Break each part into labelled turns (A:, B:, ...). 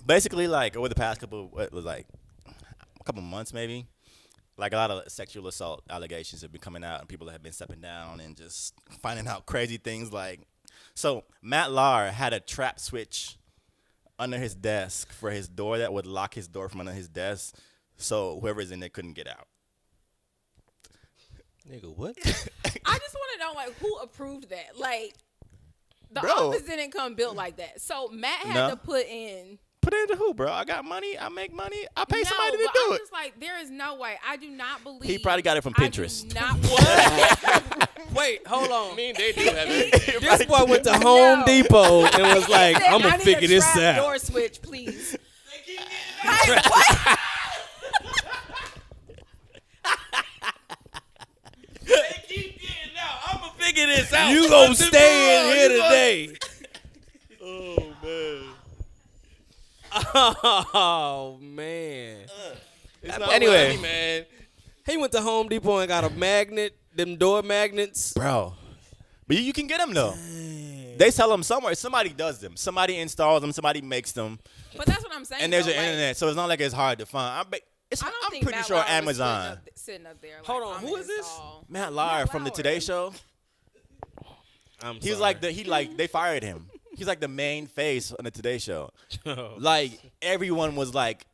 A: basically, like over the past a couple months maybe, like a lot of sexual assault allegations have been coming out, and people have been stepping down and just finding out crazy things. Like, so Matt Lauer had a trap switch under his desk for his door that would lock his door from under his desk, so whoever's in there couldn't get out.
B: Nigga, what?
C: I just want to know, like, who approved that? Like, the
A: Bro.
C: office didn't come built like that. So Matt had
A: No.
C: to put in.
A: Put it into who, bro? I got money. I make money. I pay somebody to
C: but
A: do
C: I'm
A: it.
C: just like, there is no way. I do not believe.
A: He probably got it from
C: I do
A: Pinterest.
C: not.
D: Wait, hold on.
B: I mean, they do have it.
D: This boy went to Home Depot and was like,
C: He said,
D: I'm going
C: "I
D: to
C: need a
D: figure this
C: trap
D: out.
C: Door switch, please. Like, what?
B: I'm gonna figure this out.
D: You going to stay in here today.
B: Oh man.
D: Oh, man.
B: It's not
D: Anyway.
B: funny, man.
D: He went to Home Depot and got a magnet, them door magnets.
A: Bro. But you can get them though. They sell them somewhere. Somebody does them. Somebody installs them. Somebody makes them.
C: But that's what I'm saying.
A: And there's
C: though,
A: an
C: like,
A: internet, so it's not like it's hard to find.
C: I don't
A: I'm
C: think
A: pretty
C: Matt
A: sure
C: Lauer was
A: Amazon.
C: sitting up there. Like,
D: Hold on,
C: I'm
D: who
C: gonna
D: is this?
C: install-
A: Matt Lauer
C: Matt
A: from the
C: Lauer.
A: Today Show.
D: I'm
A: He's like they fired him. He's like the main face on the Today Show. Like everyone was like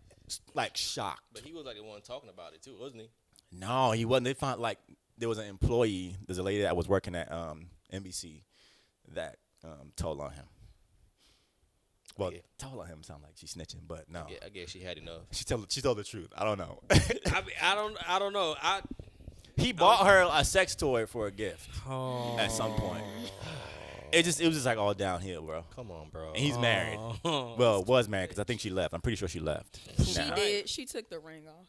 A: shocked.
B: But he was like the one talking about it too, wasn't he?
A: No, he wasn't. They found like there was an employee. There's a lady that was working at NBC that told on him. Well,
B: Yeah.
A: told on him sound like she's snitching, but no.
B: Yeah, I guess she had enough.
A: She told the truth. I don't know.
D: I mean, I don't know.
A: He bought her a sex toy for a gift
D: Oh.
A: at some point. It was just like all downhill, bro.
B: Come on, bro.
A: And he's married. Well, was married because I think she left. I'm pretty sure she left.
C: She
A: now.
C: did. She took the ring off.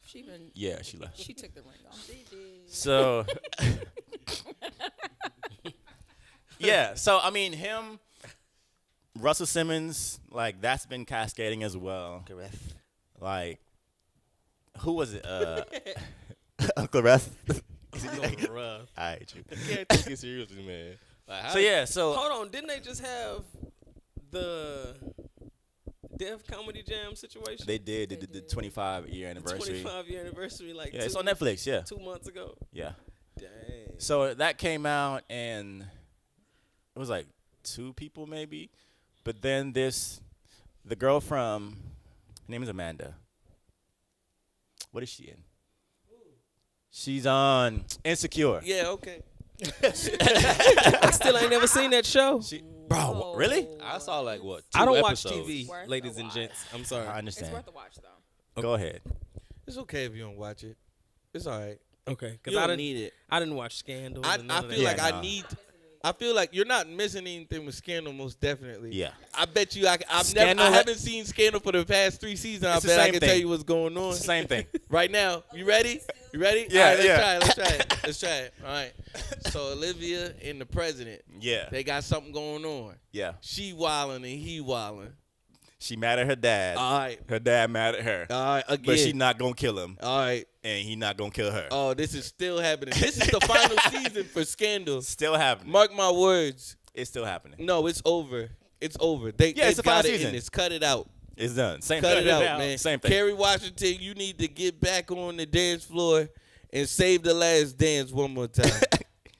A: Yeah, she left.
C: She took the ring off. She did.
A: So, yeah. So I mean, him, Russell Simmons, like that's been cascading as well. Like, who was it? Uncle Russ.
B: Uncle Russ.
A: I hate you.
B: I can't take it seriously, man. Like, how
A: So yeah. So
D: Hold on, didn't they just have the Def Comedy Jam situation?
A: they did the 25-year anniversary.
D: 25-year anniversary, like
A: Yeah, it's on Netflix. Yeah.
D: 2 months ago.
A: Yeah.
D: Dang.
A: So that came out, and it was like 2 people maybe. But then the girl from, her name is Amanda. What is she in? She's on Insecure.
D: Yeah, okay. I still ain't never seen that show.
A: Bro, really?
B: I saw like what?
D: I don't
B: 2
D: watch
B: episodes.
D: TV,
C: Worth
D: ladies
C: the
D: and
C: watch.
D: gents. I'm sorry.
A: I
C: It's
A: understand.
C: worth a watch though.
A: Go ahead.
E: It's okay if you don't watch it. It's all right.
D: Okay, because
E: You
D: I
E: don't
D: didn't
E: need it.
D: I didn't watch Scandal.
E: I
D: and none of
E: feel
D: that.
E: like
A: Yeah,
E: I
A: nah.
E: need. I feel like you're not missing anything with Scandal, most definitely.
A: Yeah.
E: I bet you I
A: Scandal
E: haven't seen Scandal for the past 3 seasons.
A: It's
E: I
A: the
E: bet I
A: same
E: can
A: thing.
E: tell you what's going on
A: It's the same thing.
E: right now. You ready? You ready?
A: Yeah,
E: All right,
A: yeah.
E: Let's try it. Let's try it. All right. So Olivia and the president,
A: Yeah.
E: they got something going on.
A: Yeah.
E: She wilding and he wilding.
A: She mad at her dad.
E: All right.
A: Her dad mad at her.
E: All right. Again.
A: But she not going to kill him,
E: All right.
A: and he not going to kill her.
E: Oh, this is still happening. This is the final season for Scandal.
A: Still happening.
E: Mark my words.
A: It's still happening.
E: No, it's over. It's over. They
A: Yeah, it's the final
E: got it
A: season.
E: in this. Cut it out.
A: It's done. Same
E: Cut
A: thing.
E: it out, man.
A: Same thing.
E: Kerry Washington, you need to get back on the dance floor and save the last dance one more time.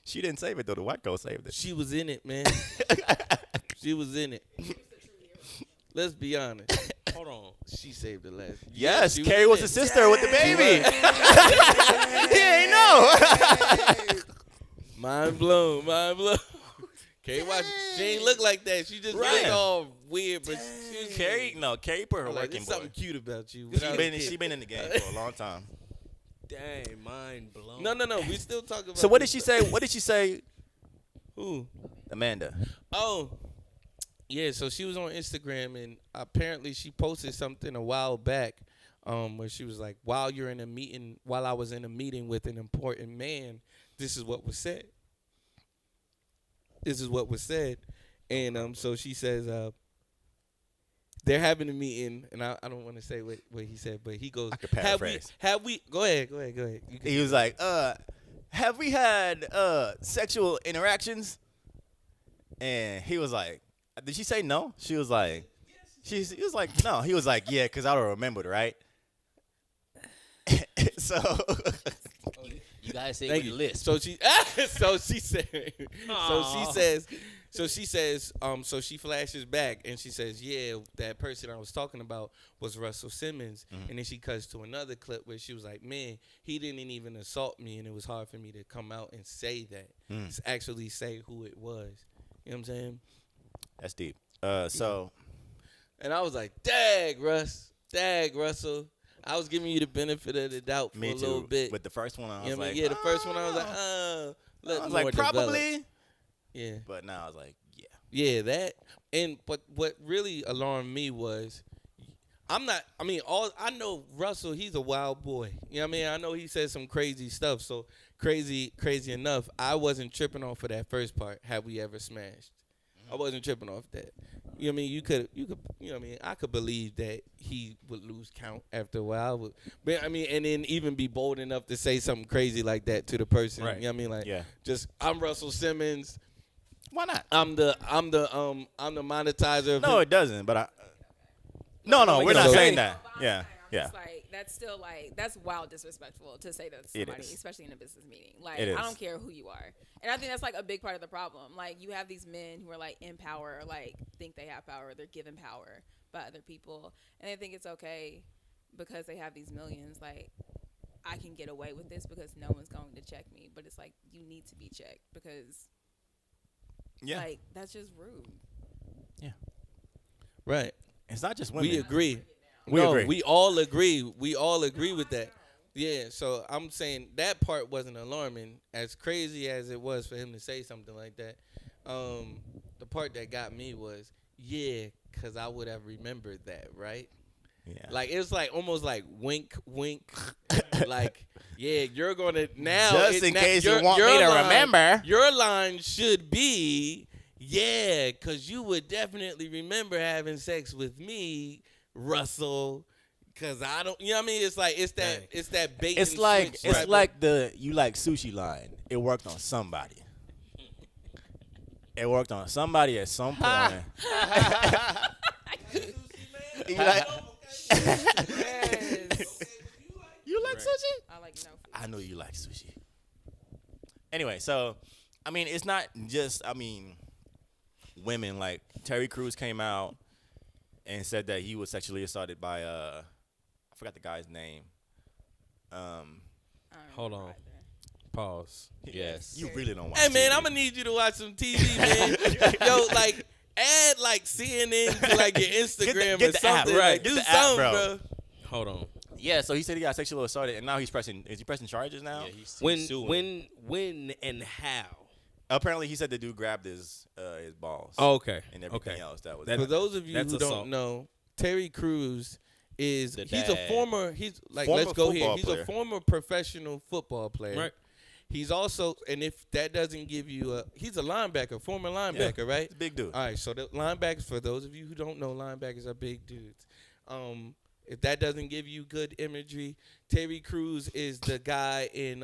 A: She didn't save it, though. The white girl saved it.
E: She was in it, man. She was in it. Let's be honest.
D: Hold on.
E: She saved the last.
A: Yes,
E: she
A: Carrie was
E: in
A: the
E: it.
A: sister with the baby. He ain't know.
E: Mind blown. Mind blown. Kerry Washington, she ain't look like that. She just
A: Right.
E: looked all weird, but she was
A: Carrie put her
E: like,
A: work in,
E: there's
A: boy.
E: something cute about you.
A: She been in the game for a long time.
D: Dang, mind blown.
E: No. We still talking about.
A: So what did
E: this
A: she
E: stuff.
A: say? What did she say,
E: Who?
A: Amanda?
E: Oh, yeah. So she was on Instagram, and apparently she posted something a while back, where she was like, while I was in a meeting with an important man, this is what was said. This is what was said, and so she says, they're having a meeting, and I don't want to say what he said, but he goes,
A: I could paraphrase.
E: Have we? Go ahead. You can-
A: He was like, have we had sexual interactions? And he was like, did she say no? She was like, He was like, no. He was like, yeah, because I don't remember, right? So
B: You guys say
E: Thank
B: with
E: you.
B: the list.
E: So she, so she said, so she flashes back and she says, yeah, that person I was talking about was Russell Simmons. And then she cuts to another clip where she was like, man, he didn't even assault me, and it was hard for me to come out and say that, actually say who it was. You know what I'm saying?
A: that's deep. So
E: And I was like, dag, Russell. I was giving you the benefit of the doubt for
A: me
E: a
A: too.
E: little bit.
A: With the first one, I
E: You
A: was
E: know what I
A: like,
E: mean? Yeah, the first one I was like,
A: I
E: let
A: was
E: more
A: like,
E: develop.
A: probably.
E: Yeah.
A: But now I was like, yeah.
E: Yeah, that. And but what really alarmed me was I know Russell, he's a wild boy. You know what I mean? I know he said some crazy stuff, so crazy enough, I wasn't tripping off of that first part, have we ever smashed. I wasn't tripping off that. You know what I mean? You could, you know what I mean? I could believe that he would lose count after a while. But I mean, and then even be bold enough to say something crazy like that to the person.
D: Right.
E: You know what I mean? Like,
A: Yeah.
E: just, I'm Russell Simmons.
A: Why not?
E: I'm the monetizer of
A: No,
E: him.
A: it doesn't. But no,
D: Like
A: we're
D: it's
A: not
D: okay.
A: saying that.
C: But I'm
A: Yeah,
C: saying,
A: yeah.
C: Just like that's still like that's wild disrespectful to say that to
A: It
C: somebody,
A: is.
C: especially in a business meeting. Like
A: It is.
C: I don't care who you are, and I think that's like a big part of the problem. Like you have these men who are like in power, like think they have power, they're given power by other people, and they think it's okay because they have these millions. Like I can get away with this because no one's going to check me, but it's like you need to be checked because
A: Yeah.
C: like that's just rude.
E: Right.
A: It's not just women.
E: We agree.
A: We agree.
E: We all agree. We all agree with that. Yeah, so I'm saying that part wasn't alarming, as crazy as it was for him to say something like that. The part that got me was, yeah, because I would have remembered that, right?
A: Yeah.
E: Like, it was like almost like wink, wink. Like, yeah, you're going to now.
A: Just in case you want
E: your
A: me to
E: line-
A: remember.
E: Your line should be, yeah, because you would definitely remember having sex with me, Russell. Cause I don't, you know what I mean? It's like it's that bait.
A: It's
E: and
A: like
E: switch type of-
A: like the you like sushi line. It worked on somebody. It worked on somebody at some point. You like
C: Yes.
A: you like sushi?
C: I like no food.
A: I know you like sushi. Anyway, so I mean, it's not just women. Like Terry Crews came out and said that he was sexually assaulted by I forgot the guy's name.
C: I don't
D: Hold
C: remember
D: on.
C: either.
D: Pause.
B: Yes.
A: You really don't watch.
E: Hey man,
A: TV.
E: I'm gonna need you to watch some TV, man. Yo, like add like CNN to like your Instagram
A: get
E: or
A: the app,
E: something.
A: right.
E: Like,
A: Get
E: do
A: the app,
E: something,
A: bro.
E: bro.
D: Hold on.
A: Yeah, so he said he got sexually assaulted, and now he's pressing. Is he pressing charges now?
B: Yeah, he's
D: When
B: suing.
D: when and how?
A: Apparently, he said the dude grabbed his balls.
D: Oh, okay.
A: And everything
D: Okay.
A: else that was.
D: That-
E: For those of you
D: That's
E: who
D: assault.
E: don't know, Terry Crews is
B: The
E: he's a
B: dad.
E: former he's like
A: Former
E: let's go here.
A: football
E: He's
A: player.
E: a former professional football player.
D: Right.
E: He's also, and if that doesn't give you he's a linebacker, former linebacker, right?
A: He's a big dude.
E: All right, so the linebackers, for those of you who don't know, linebackers are big dudes. If that doesn't give you good imagery, Terry Crews is the guy in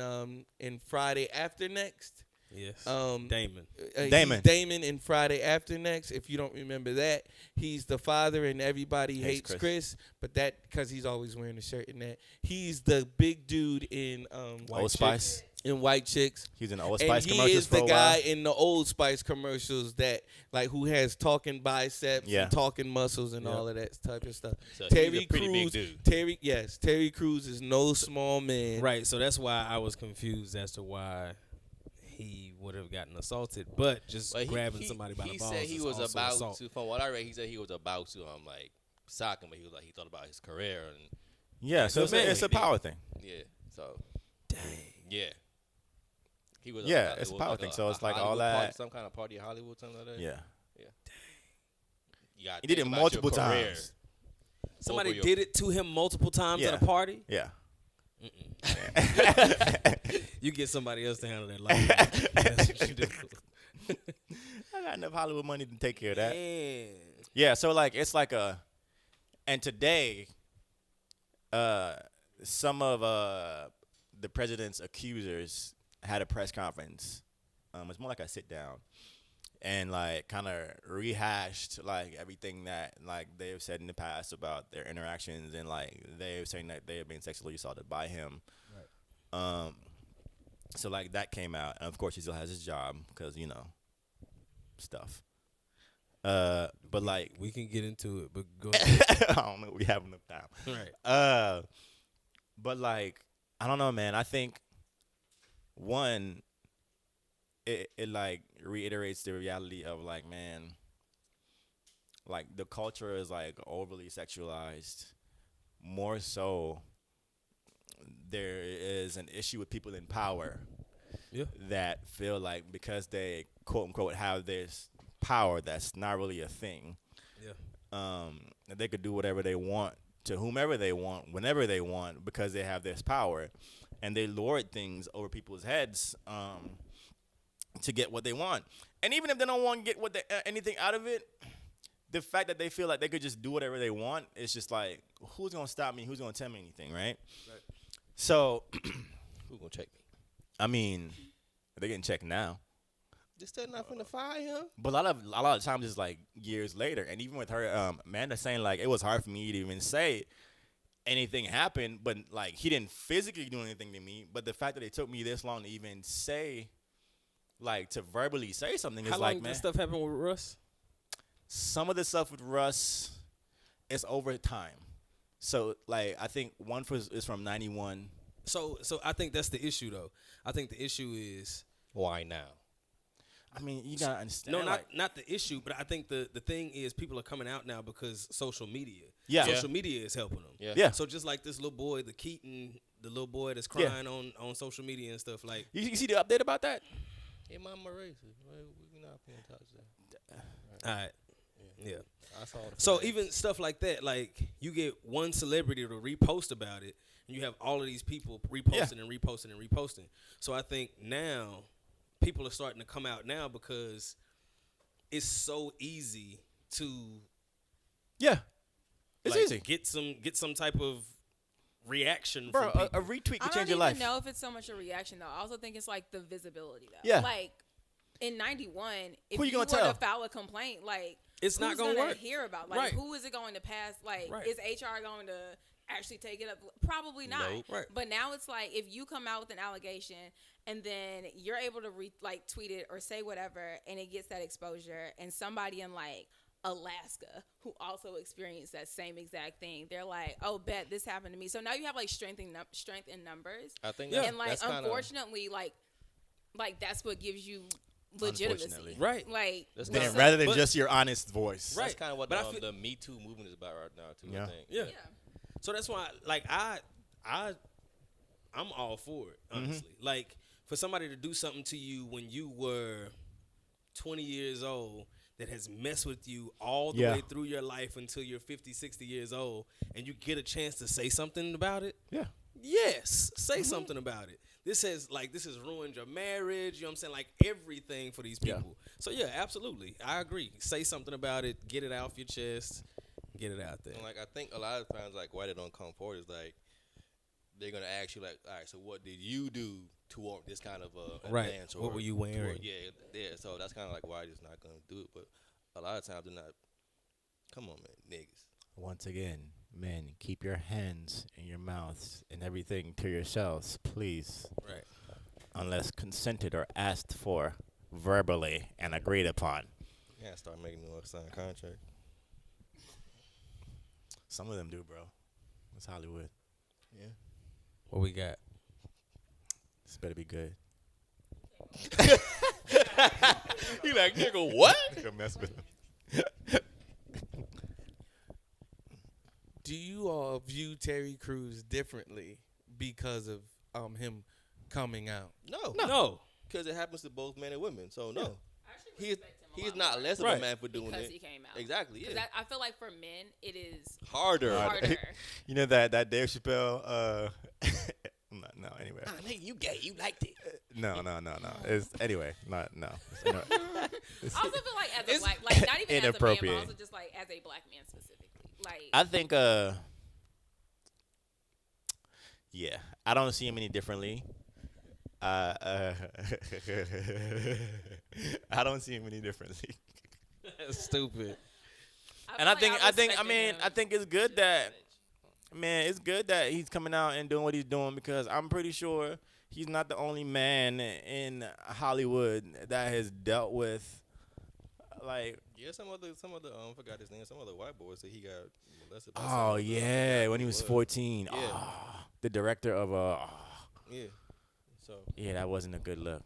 E: Friday After Next.
D: Yes.
E: Damon.
A: Damon.
E: He's Damon in Friday After Next. If you don't remember that, he's the father in Everybody Hates Chris. But that because he's always wearing a shirt in that. He's the big dude in
A: Old Spice.
E: in White Chicks.
A: He was in the Old
E: And
A: Spice
E: he
A: commercials
E: is
A: for
E: the
A: a
E: guy
A: while.
E: in the Old Spice commercials that like who has talking biceps
A: Yeah.
E: and talking muscles and
A: Yeah.
E: all of that type of stuff.
B: So he's
E: Terry
B: a pretty
E: Crews,
B: big dude.
E: Terry Crews is no small man.
D: Right. So that's why I was confused as to why he would have gotten assaulted, but just
B: But
D: grabbing somebody by the
B: he
D: balls
B: said he
D: is
B: was
D: also
B: about
D: assault.
B: to. From what I read, he said he was about to like sock him, but he was like he thought about his career and
A: Yeah, so it's a power thing.
B: yeah. So
D: Dang.
B: yeah. He was.
A: Yeah,
B: it
A: it's a
B: was
A: power
B: like
A: thing, so it's like all
B: Hollywood
A: that-
B: party, some kind of party in Hollywood, something like that.
A: Yeah.
B: You gotta
A: He did it
B: think about your
A: multiple
B: career.
A: times.
D: Somebody
B: your-
D: did it to him multiple times
A: Yeah.
D: at a party.
A: Yeah.
D: You get somebody else to handle that life. That's what you do.
A: I got enough Hollywood money to take care of that.
D: Man.
A: Yeah, so like it's like and today, some of the president's accusers had a press conference. It's more like a sit down, and like kind of rehashed like everything that like they've said in the past about their interactions, and like they're saying that they have been sexually assaulted by him. Right. So like that came out, and of course he still has his job because stuff. But like
D: We can get into it, but go ahead.
A: I don't know, we have enough time.
D: Right.
A: But like I don't know, man. I think one, it like reiterates the reality of like, man, like the culture is like overly sexualized. More so, there is an issue with people in power
D: Yeah.
A: that feel like because they quote unquote have this power that's not really a thing,
D: Yeah.
A: that they could do whatever they want to whomever they want, whenever they want, because they have this power, and they lord things over people's heads to get what they want. And even if they don't want to get anything out of it, the fact that they feel like they could just do whatever they want, it's just like, who's gonna stop me? Who's gonna tell me anything, right?
D: Right.
A: So,
B: Who gonna check me?
A: I mean, they're getting checked now.
B: Just still not finna fire him.
A: But a lot of times it's like years later, and even with her, Amanda saying like it was hard for me to even say anything happened, but like he didn't physically do anything to me. But the fact that it took me this long to even say, like to verbally say something, is
D: How
A: like,
D: long
A: man.
D: did stuff happen with Russ?
A: Some of the stuff with Russ is over time. So like I think one is from '91.
D: So I think that's the issue, though. I think the issue is
B: Why now?
A: I mean, you gotta understand.
D: no,
A: like,
D: not the issue, but I think the thing is people are coming out now because social media.
A: Yeah.
D: Social media is helping them.
B: Yeah.
A: Yeah.
D: So just like this little boy, the Keaton, the little boy that's
A: Yeah.
D: crying on social media and stuff, like
A: you see the update about that?
B: Hey, mama racist. We not paying attention to that.
D: all right. Yeah.
B: I saw the
D: So
B: flags.
D: even stuff like that, like you get one celebrity to repost about it, and you have all of these people reposting and reposting and reposting. So I think now people are starting to come out now because it's so easy to
A: Yeah, it's
D: like,
A: easy,
D: get some type of reaction
A: bro.
D: from
A: A
D: people.
A: retweet
C: I
A: could
C: don't
A: change your
C: even
A: life.
C: know if it's so much a reaction though. I also think it's like the visibility though.
A: Yeah.
C: Like in '91, if
A: Who you
C: you were
A: gonna tell?
C: to file a complaint, like
D: It's not
C: who's
D: gonna work.
C: hear about? Like
D: Right.
C: who is it going to pass? Like
D: Right.
C: is HR going to actually take it up? Probably not.
B: Nope.
D: Right.
C: But now it's like if you come out with an allegation and then you're able to tweet it or say whatever, and it gets that exposure, and somebody in like Alaska who also experienced that same exact thing, they're like, oh, bet this happened to me. So now you have like strength in numbers.
B: I think
D: Yeah.
B: that's,
C: And like
B: that's kinda,
C: unfortunately, like that's what gives you legitimacy,
A: Unfortunately.
D: Right.
C: Like
B: That's
A: Then
B: not-
A: rather than
D: but-
A: just your honest voice.
B: That's
D: Right.
B: kind of what
D: But I feel-
B: the Me Too movement is about right now too.
A: Yeah.
B: I think.
D: Yeah.
C: yeah.
D: So that's why, like, I'm all for it, honestly. Like, for somebody to do something to you when you were 20 years old that has messed with you all the
A: Yeah.
D: way through your life until you're 50, 60 years old, and you get a chance to say something about it,
A: Yeah.
D: yes, say something about it. This has ruined your marriage, you know what I'm saying? Like, everything for these
A: Yeah.
D: people. So, yeah, absolutely. I agree. Say something about it. Get it off your chest. Get it out there.
B: And like I think a lot of times, like why they don't come forward is like they're gonna ask you like, all right, so what did you do to warrant this kind of
D: Right.
B: advance?
D: What were you wearing?
B: Yeah. So that's kind of like why they're just not gonna do it. But a lot of times they're not. Come on, man, niggas.
A: Once again, men, keep your hands in your mouths and everything to yourselves, please.
D: Right.
A: Unless consented or asked for verbally and agreed upon.
B: You gotta start making them sign contract.
A: Some of them do, bro. It's Hollywood.
B: Yeah.
D: What we got?
A: This better be good.
B: You like nigga what?
A: Don't mess with them.
E: Do you all view Terry Crews differently because of him coming out?
B: No. Because it happens to both men and women. So no. He's not less of a
D: Right.
B: man for doing
C: because
B: it.
C: he came out.
B: Exactly.
C: 'Cause
B: Yeah.
C: I feel like for men, it is
B: Harder.
C: harder.
A: You know that Dave Chappelle no, anyway.
B: Nigga, you gay. You liked it.
A: No. It's anyway, no.
C: I also feel like as a
D: It's
C: black, like not even as a man, but
A: inappropriate.
C: also just like as a black man specifically. Like
A: I think yeah, I don't see him any differently. uh, I don't see him any differently.
D: That's stupid.
A: And I think it's good that, it's good that he's coming out and doing what he's doing, because I'm pretty sure he's not the only man in Hollywood that has dealt with, like,
B: Yeah, some of the I forgot his name. Some of the white boys that he got molested by.
A: oh yeah, when he was 14.
B: Yeah.
A: Oh, the director of
B: Yeah. So
A: yeah, that wasn't a good look.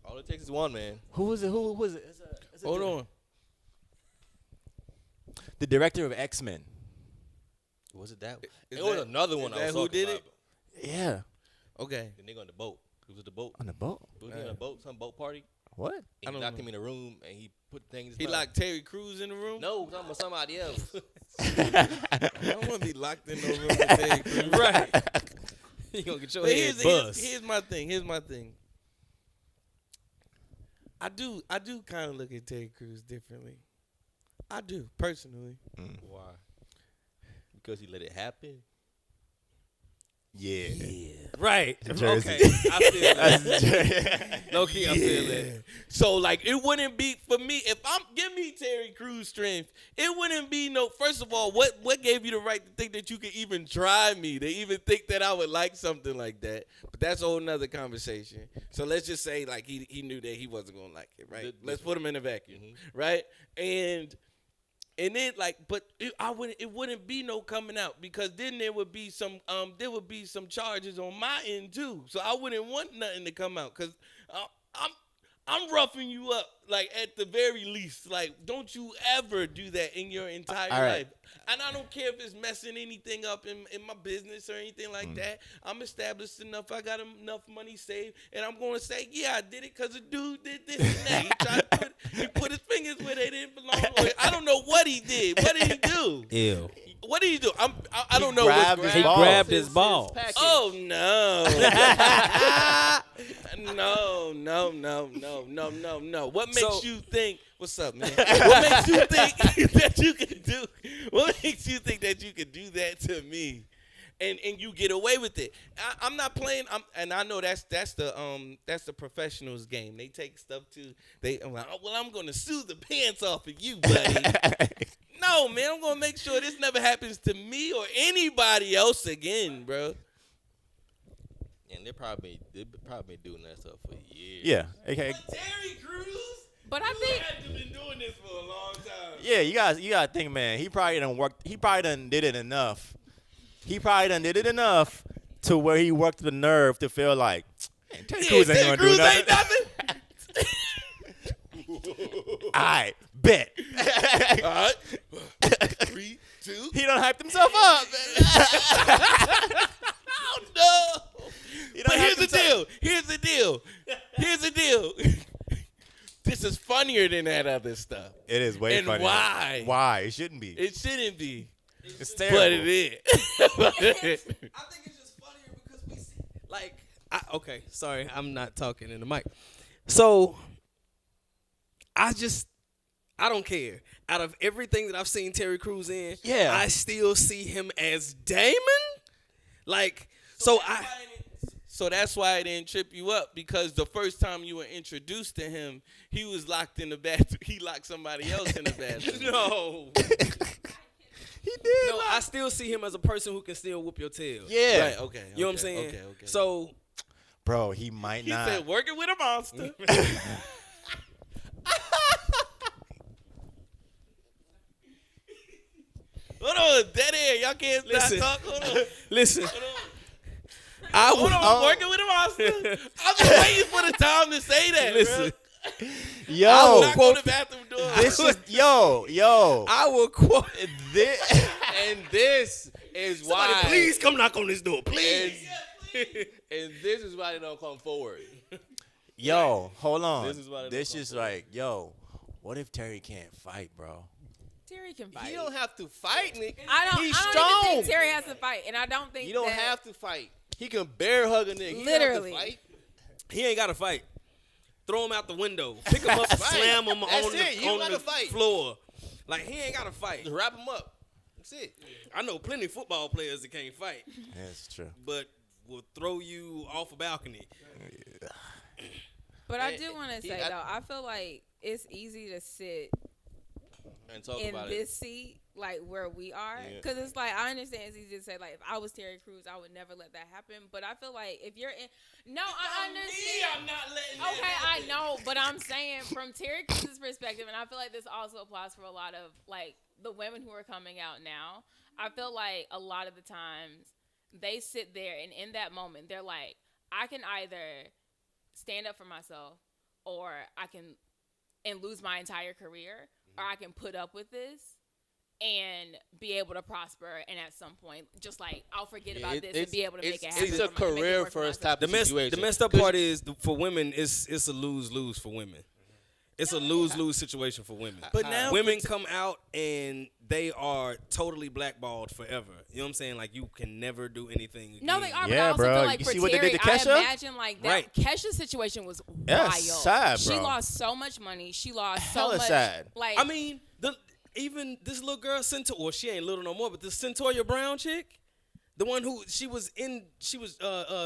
B: all it takes is one, man.
A: Who was it? Who was it?
E: Hold on.
A: The director of X-Men.
B: Was it that?
E: Is
B: It was
E: that-
B: another one
E: is
B: I
E: that
B: was
E: who
B: talking
E: did
B: about.
E: it?
A: Yeah,
E: Okay.
B: The nigga on the boat. It was the boat.
A: on the boat.
B: Was he on a boat? Some boat party?
A: What?
B: And
E: I
B: he
E: don't
B: locked
E: know.
B: him in a room and he put things. in his
E: He
B: mouth.
E: locked Terry Crews in the room?
B: No, talking about somebody else.
E: I don't want to be locked in no room with Terry Crews.
D: Right. You gonna get your
E: But
D: head bust.
E: here's my thing. Here's my thing. I do kind of look at Terry Crews differently. I do, personally.
B: Why? Because he let it happen.
A: Yeah.
D: Right.
A: Jersey.
D: Okay. I feel that. Low key, I feel that.
E: So like, it wouldn't be for me if give me Terry Crews strength. It wouldn't be no. First of all, what gave you the right to think that you could even try me? To even think that I would like something like that? But that's a whole nother conversation. So let's just say like he knew that he wasn't gonna like it, right? Let's put him in a vacuum, right? And then like, but it wouldn't be no coming out, because then there would be some charges on my end too. So I wouldn't want nothing to come out, because I'm roughing you up, like, at the very least. Like, don't you ever do that in your entire
A: All right.
E: life. And I don't care if it's messing anything up in my business or anything like that. I'm established enough. I got enough money saved. And I'm going to say, yeah, I did it because a dude did this and that. He tried to he put his fingers where they didn't belong. I don't know what he did. What did he do?
D: Ew.
E: What did he do? I don't know.
A: grabbed
E: what's
A: his
E: going on.
A: balls.
D: Grabbed his balls.
E: Oh no. No. What makes
D: So-
E: you think what's up, man? What makes you think that you can do what makes you think that you could do that to me? And you get away with it. I'm not playing. And I know that's the professionals' game. They take stuff I'm like, oh, well, I'm gonna sue the pants off of you, buddy. No, man, I'm gonna make sure this never happens to me or anybody else again, bro.
B: And they've probably been doing that stuff for years.
A: Yeah. Okay.
E: But Terry Crews,
C: But I think
E: had to been doing this for a long time.
A: Yeah, you gotta think, man. He probably done did it enough. He probably done did it enough to where he worked the nerve to feel like, man, Terry Crews ain't
E: Terry
A: gonna do
E: Crews ain't
A: nothing. All right, bet.
E: All right. 3, 2.
A: He done hyped himself up.
E: Oh no.
A: He done
E: But here's
A: hyped
E: the
A: himself-
E: deal. This is funnier than that other stuff.
A: It is way
E: And
A: funnier.
E: why?
A: Why? It shouldn't be.
E: It shouldn't be,
A: It's terrible.
E: but it is.
D: I think it's just funnier because we see, like, okay, sorry, I'm not talking in the mic. So, I don't care. Out of everything that I've seen Terry Crews in,
A: Yeah.
D: I still see him as Damon. Like, so
E: that's why it didn't trip you up, because the first time you were introduced to him, he was locked in the bathroom. He locked somebody else in the bathroom.
D: no.
A: He did.
D: No, I still see him as a person who can still whoop your tail.
A: Yeah.
E: Right, okay.
D: You know what I'm saying?
E: Okay.
D: So,
A: Bro, he might
E: He
A: not.
E: said, working with a monster. Hold on, dead air. Y'all can't
D: Listen.
E: stop talk. Hold on.
D: listen,
E: Hold on, working with a monster. I'm just waiting for the time to say that.
D: Listen.
E: bro.
A: Yo,
E: Knock on the bathroom door.
A: this is yo.
D: I will quote.
A: This,
B: And this is
D: Somebody,
B: why.
D: please come knock on this door, please.
B: And this is why they don't come forward.
A: yo, hold on.
B: This is why they
A: This
B: don't
A: is like, yo, what if Terry can't fight, bro?
C: Terry can fight.
B: You don't have to fight, nigga.
C: I don't
B: He's
C: even
B: strong.
C: think Terry has to fight, and I don't think
B: You don't
C: that,
B: have to fight. He can bear hug a nigga. He
C: Literally.
B: don't have to fight.
D: He ain't got to fight. Throw him out the window. Pick him up, slam him
B: That's
D: on
B: it. You
D: the,
B: don't
D: on
B: gotta
D: the
B: fight.
D: floor. Like, he ain't got to fight.
B: Just wrap him up. That's it.
D: I know plenty of football players that can't fight,
A: That's true.
D: but will throw you off a balcony.
C: But I do want to
E: He-
C: say
E: I-
C: though, I feel like it's easy to sit
B: And talk
C: in
B: about
C: this
B: it.
C: seat, like where we are,
B: Yeah.
C: because it's like I understand it's easy to say like if I was Terry Crews, I would never let that happen. But I feel like if you're in, no, I understand.
D: I'm not letting that
C: Okay, I
D: happen.
C: know, but I'm saying from Terry Crews' perspective, and I feel like this also applies for a lot of like the women who are coming out now. I feel like a lot of the times they sit there and in that moment they're like, I can either stand up for myself or I can and lose my entire career, or I can put up with this and be able to prosper, and at some point just like I'll forget about this and be able to make it happen.
B: It's a
C: for me and make it
B: career
C: work for
B: first
C: myself.
B: type of situation.
D: The messed up part is for women. It's a lose for women. It's a lose situation for women.
E: But now
D: women come out and they are totally blackballed forever. You know what I'm saying? Like you can never do anything again.
C: No, they are. But
A: Yeah,
C: I also
A: bro.
C: feel like
A: You
C: for
A: see what they
C: Terry,
A: did to Kesha?
C: I imagine like that.
D: Right.
C: Kesha's situation was
A: Yeah,
C: wild.
A: sad,
C: She
A: bro.
C: lost so much money. She lost
A: Hella
C: so much.
A: sad.
C: Like
D: I mean, even this little girl Centaur. Well, she ain't little no more, but this Centoria Brown chick, the one who she was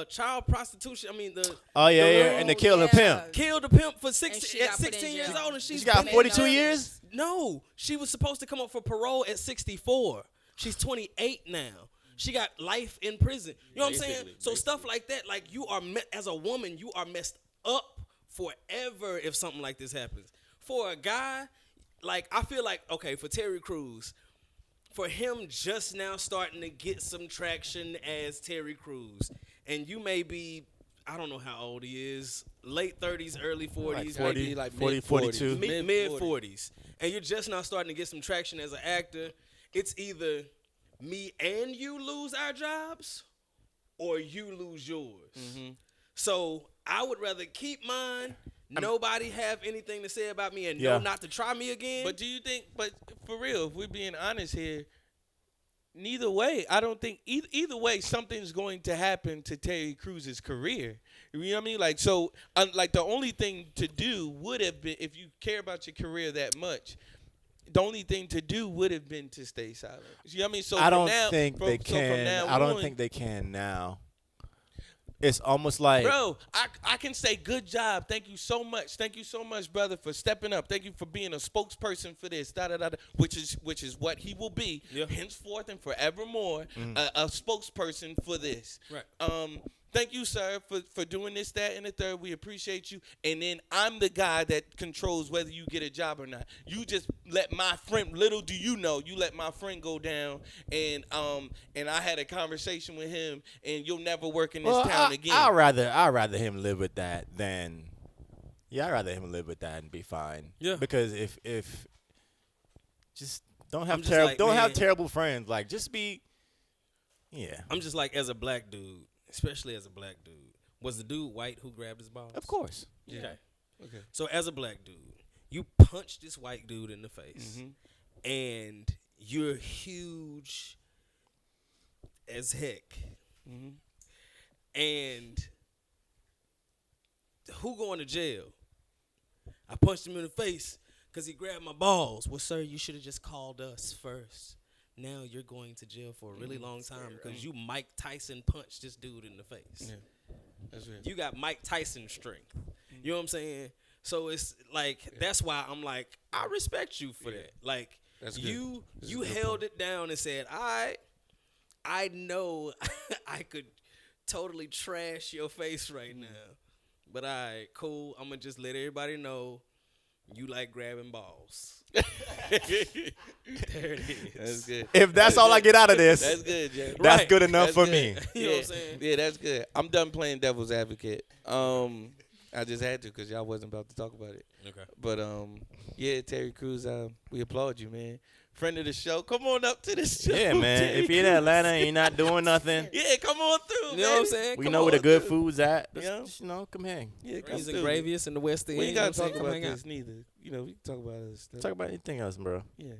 D: child prostitution. I mean
A: Oh yeah,
D: the
A: yeah,
D: one
A: and the
D: who
A: kill the pimp.
D: killed the pimp for
C: And she
D: at
C: got put in
D: 16 years
C: jail.
D: old, and she's
A: She got
C: been
A: 42
C: in
A: years.
D: No, she was supposed to come up for parole at 64. She's 28 now. She got life in prison. You know what I'm saying? So stuff like that, like you are as a woman, you are messed up forever if something like this happens. For a guy, like I feel like okay, for Terry Crews, for him just now starting to get some traction as Terry Crews, and you may be, I don't know how old he is, late 30s, early 40s,
A: Like
D: maybe
A: 40, like 40, 42.
D: mid 40s, and you're just now starting to get some traction as an actor. It's either me and you lose our jobs, or you lose yours. So I would rather keep mine. Nobody have anything to say about me, and know not to try me again.
E: But do you think? But for real, if we're being honest here, neither way, I don't think either way something's going to happen to Terry Crews' career. You know what I mean? Like so, like the only thing to do would have been if you care about your career that much. The only thing to do would have been to stay silent. You know what I mean? So
A: I don't
E: now,
A: think they can. I don't think they can now. It's almost like,
E: bro, I can say good job. Thank you so much. Thank you so much, brother, for stepping up. Thank you for being a spokesperson for this. Which is what he will be henceforth and forevermore. A spokesperson for this.
D: Right.
E: Thank you, sir, for doing this, that, and the third. We appreciate you. And then I'm the guy that controls whether you get a job or not. You just let my friend, little do you know, you let my friend go down, and I had a conversation with him, and you'll never work in this town again.
A: I'd rather him live with that than, I'd rather him live with that and be fine.
D: Yeah.
A: Because if just don't have
D: just
A: terrible,
D: like,
A: don't have
D: man.
A: terrible friends. Like just be,
D: I'm just like, as a black dude, especially as a black dude, was the dude white who grabbed his balls?
A: Of course.
E: Yeah. Okay.
D: So as a black dude, you punch this white dude in the face, and you're huge as heck, and who going to jail? I punched him in the face because he grabbed my balls. Well, sir, you should have just called us first. Now you're going to jail for a really long time because you Mike Tyson punched this dude in the face.
E: Yeah. That's right.
D: You got Mike Tyson strength. You know what I'm saying? So it's like that's why I'm like, I respect you for that. Like
E: That's good.
D: you
E: This is
D: you
E: a good
D: held it down and said, I know I could totally trash your face right now. But cool. I'm gonna just let everybody know you like grabbing balls. There it is.
E: That's good.
A: If that's all I get out of this,
E: That's good, Jay.
A: that's
D: Right.
A: good enough
E: That's
A: for
E: good.
A: me.
D: You know what I'm saying?
E: Yeah, that's good. I'm done playing devil's advocate. I just had to because y'all wasn't about to talk about it.
D: Okay.
E: But yeah, Terry Crews, we applaud you, man. Friend of the show, come on up to the show.
A: Yeah, man.
E: Terry
A: If you're in
E: Crews.
A: Atlanta and you're not doing nothing,
E: Yeah, come on through.
D: You know what I'm
E: baby.
D: saying?
A: we
D: Come
A: know where the
D: on
A: good
D: through.
A: food's at.
E: Yeah.
A: Just, come hang.
E: Yeah, come
D: Greens and
E: through.
D: Gravious in the West End.
E: We ain't
D: you know
E: gotta
D: what I'm
E: talk
D: saying?
E: about
D: Come hang out.
E: this neither. You know, we can talk about other stuff.
A: Talk about anything else, bro.
E: Yeah.